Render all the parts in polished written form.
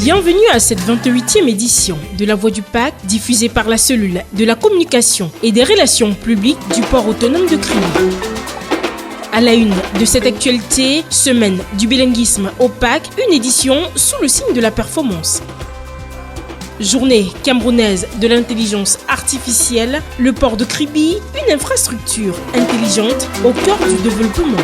Bienvenue à cette 28e édition de La Voix du PAC, diffusée par la cellule de la communication et des relations publiques du port autonome de Kribi. À la une de cette actualité, semaine du bilinguisme au PAC, une édition sous le signe de la performance. Journée camerounaise de l'intelligence artificielle, le port de Kribi, une infrastructure intelligente au cœur du développement.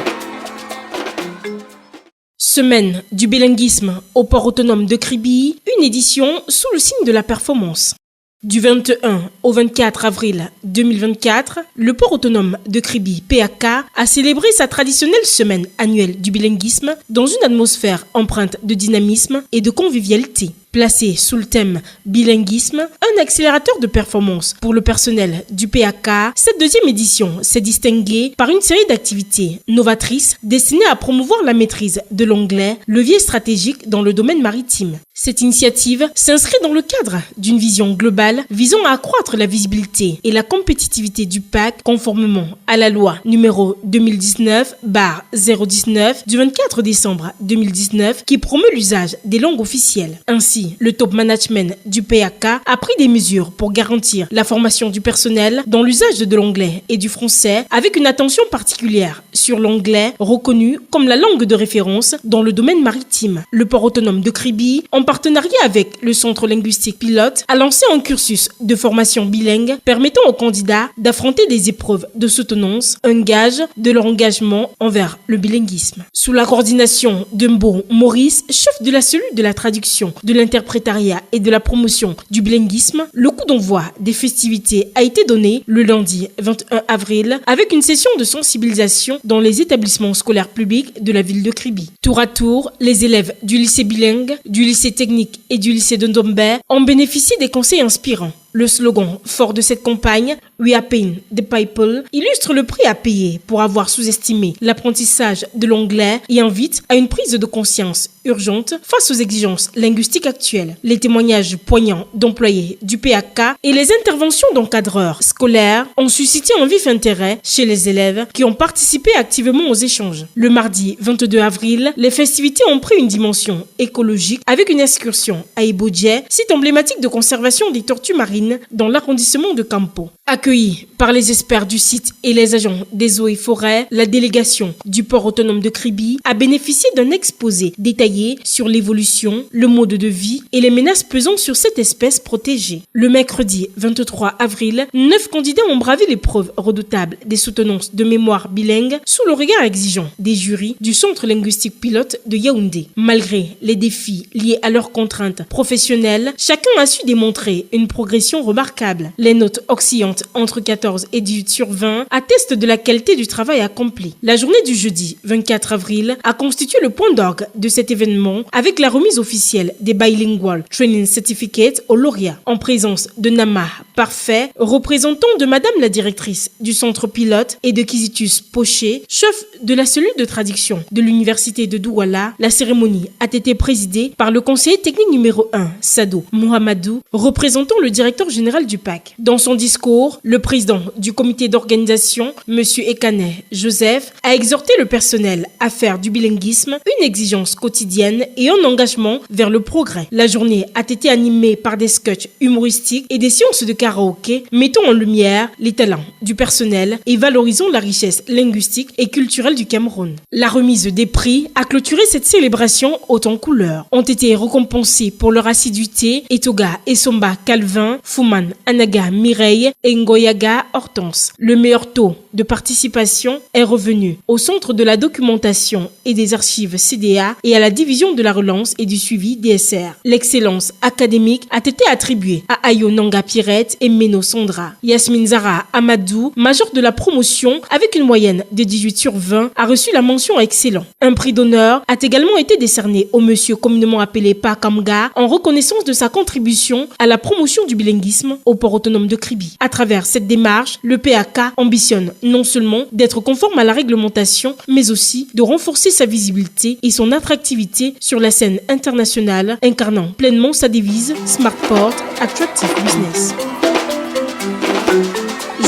Semaine du bilinguisme au port autonome de Kribi, une édition sous le signe de la performance. Du 21 au 24 avril 2024, le port autonome de Kribi, PAK, a célébré sa traditionnelle semaine annuelle du bilinguisme dans une atmosphère empreinte de dynamisme et de convivialité. Placé sous le thème bilinguisme, un accélérateur de performance pour le personnel du PAK, cette deuxième édition s'est distinguée par une série d'activités novatrices destinées à promouvoir la maîtrise de l'anglais, levier stratégique dans le domaine maritime. Cette initiative s'inscrit dans le cadre d'une vision globale visant à accroître la visibilité et la compétitivité du PAC conformément à la loi numéro 2019/019 du 24 décembre 2019 qui promeut l'usage des langues officielles. Ainsi, le top management du PAK a pris des mesures pour garantir la formation du personnel dans l'usage de l'anglais et du français avec une attention particulière sur l'anglais reconnu comme la langue de référence dans le domaine maritime. Le port autonome de Kribi, en partenariat avec le centre linguistique pilote, a lancé un cursus de formation bilingue permettant aux candidats d'affronter des épreuves de soutenance, un gage de leur engagement envers le bilinguisme. Sous la coordination de Mbo Maurice, chef de la cellule de la traduction, de l'interprétariat et de la promotion du bilinguisme, le coup d'envoi des festivités a été donné le lundi 21 avril avec une session de sensibilisation dans les établissements scolaires publics de la ville de Kribi. Tour à tour, les élèves du lycée bilingue, du lycée technique et du lycée de Ndombe ont bénéficié des conseils inspirants. Le slogan fort de cette campagne, We are paying the people, illustre le prix à payer pour avoir sous-estimé l'apprentissage de l'anglais et invite à une prise de conscience urgente face aux exigences linguistiques actuelles. Les témoignages poignants d'employés du PAK et les interventions d'encadreurs scolaires ont suscité un vif intérêt chez les élèves qui ont participé activement aux échanges. Le mardi 22 avril, les festivités ont pris une dimension écologique avec une excursion à Ibodje, site emblématique de conservation des tortues marines dans l'arrondissement de Campo. Accueillis par les experts du site et les agents des eaux et forêts, la délégation du port autonome de Kribi a bénéficié d'un exposé détaillé sur l'évolution, le mode de vie et les menaces pesant sur cette espèce protégée. Le mercredi 23 avril, 9 candidats ont bravé l'épreuve redoutable des soutenances de mémoire bilingue sous le regard exigeant des jurys du centre linguistique pilote de Yaoundé. Malgré les défis liés à leurs contraintes professionnelles, chacun a su démontrer une progression remarquable. Les notes oscillantes entre 14 et 18 sur 20 attestent de la qualité du travail accompli. La journée du jeudi 24 avril a constitué le point d'orgue de cet événement avec la remise officielle des Bilingual Training Certificates aux lauréats en présence de Nama Parfait, représentant de Madame la directrice du centre pilote et de Kizitus Poché, chef de la cellule de traduction de l'université de Douala. La cérémonie a été présidée par le conseiller technique numéro 1, Sado Mohamedou, représentant le directeur général du PAC. Dans son discours, le président du comité d'organisation, M. Ekane Joseph, a exhorté le personnel à faire du bilinguisme une exigence quotidienne et un engagement vers le progrès. La journée a été animée par des sketchs humoristiques et des séances de karaoké mettant en lumière les talents du personnel et valorisant la richesse linguistique et culturelle du Cameroun. La remise des prix a clôturé cette célébration haute en couleurs. Ont été récompensés pour leur assiduité Etoga Essomba Calvin, Fouman Anaga Mireille et Ngoyaga Hortense. Le meilleur taux de participation est revenu au Centre de la documentation et des archives CDA et à la division de la relance et du suivi DSR. L'excellence académique a été attribuée à Ayo Nanga Pirette et Meno Sandra. Yasmine Zara Amadou, major de la promotion avec une moyenne de 18 sur 20, a reçu la mention excellent. Un prix d'honneur a également été décerné au monsieur communément appelé Pakamga en reconnaissance de sa contribution à la promotion du bilinguisme au port autonome de Kribi. À travers cette démarche, le PAK ambitionne non seulement d'être conforme à la réglementation, mais aussi de renforcer sa visibilité et son attractivité sur la scène internationale, incarnant pleinement sa devise Smart Port, Attractive Business.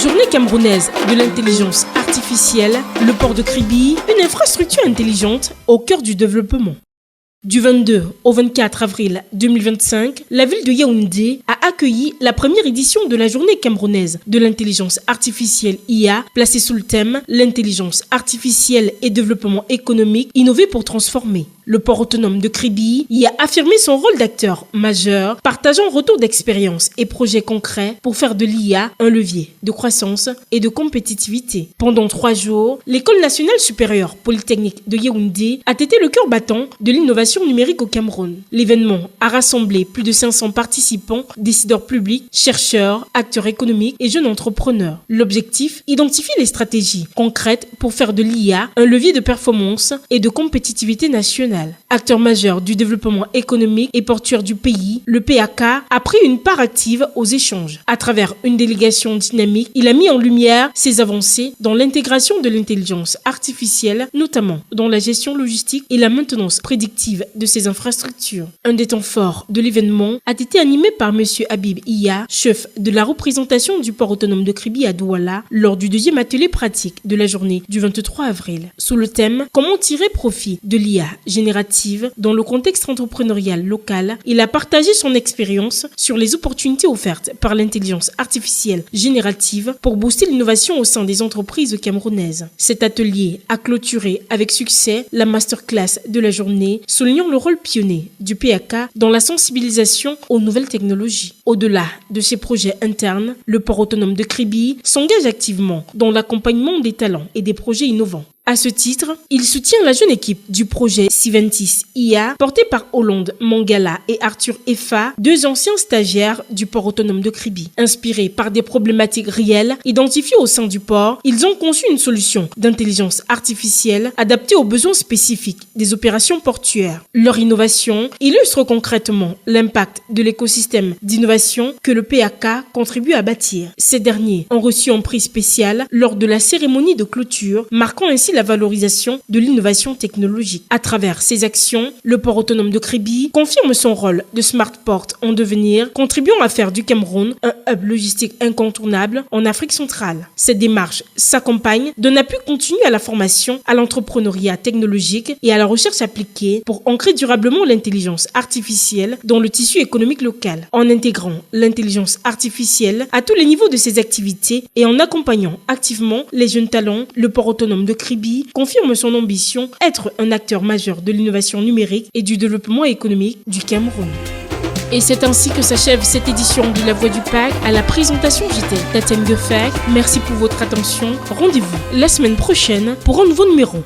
Journée camerounaise de l'intelligence artificielle, le port de Kribi, une infrastructure intelligente au cœur du développement. Du 22 au 24 avril 2025, la ville de Yaoundé a accueilli la première édition de la journée camerounaise de l'intelligence artificielle IA, placée sous le thème « L'intelligence artificielle et développement économique, innover pour transformer ». Le port autonome de Kribi y a affirmé son rôle d'acteur majeur, partageant retours d'expérience et projets concrets pour faire de l'IA un levier de croissance et de compétitivité. Pendant 3 jours, l'École nationale supérieure polytechnique de Yaoundé a été le cœur battant de l'innovation numérique au Cameroun. L'événement a rassemblé plus de 500 participants, décideurs publics, chercheurs, acteurs économiques et jeunes entrepreneurs. L'objectif, identifier les stratégies concrètes pour faire de l'IA un levier de performance et de compétitivité nationale. Acteur majeur du développement économique et portuaire du pays, le PAK a pris une part active aux échanges. À travers une délégation dynamique, il a mis en lumière ses avancées dans l'intégration de l'intelligence artificielle, notamment dans la gestion logistique et la maintenance prédictive de ses infrastructures. Un des temps forts de l'événement a été animé par M. Habib Iya, chef de la représentation du port autonome de Kribi à Douala, lors du 2e atelier pratique de la journée du 23 avril. Sous le thème « Comment tirer profit de l'IA générative dans le contexte entrepreneurial local », il a partagé son expérience sur les opportunités offertes par l'intelligence artificielle générative pour booster l'innovation au sein des entreprises camerounaises. Cet atelier a clôturé avec succès la masterclass de la journée, soulignant le rôle pionnier du PAK dans la sensibilisation aux nouvelles technologies. Au-delà de ses projets internes, le port autonome de Kribi s'engage activement dans l'accompagnement des talents et des projets innovants. À ce titre, il soutient la jeune équipe du projet Siventis IA, porté par Hollande Mangala et Arthur Effa, 2 anciens stagiaires du port autonome de Kribi. Inspirés par des problématiques réelles identifiées au sein du port, ils ont conçu une solution d'intelligence artificielle adaptée aux besoins spécifiques des opérations portuaires. Leur innovation illustre concrètement l'impact de l'écosystème d'innovation que le PAK contribue à bâtir. Ces derniers ont reçu un prix spécial lors de la cérémonie de clôture, marquant ainsi la valorisation de l'innovation technologique. À travers ses actions, le port autonome de Kribi confirme son rôle de smart port en devenir, contribuant à faire du Cameroun un hub logistique incontournable en Afrique centrale. Cette démarche s'accompagne d'un appui continu à la formation, à l'entrepreneuriat technologique et à la recherche appliquée pour ancrer durablement l'intelligence artificielle dans le tissu économique local, en intégrant l'intelligence artificielle à tous les niveaux de ses activités et en accompagnant activement les jeunes talents. Le port autonome de Kribi confirme son ambition, être un acteur majeur de l'innovation numérique et du développement économique du Cameroun. Et c'est ainsi que s'achève cette édition de La Voix du PAK. À la présentation, j'étais Tatiane Gefek. Merci pour votre attention. Rendez-vous la semaine prochaine pour un nouveau numéro.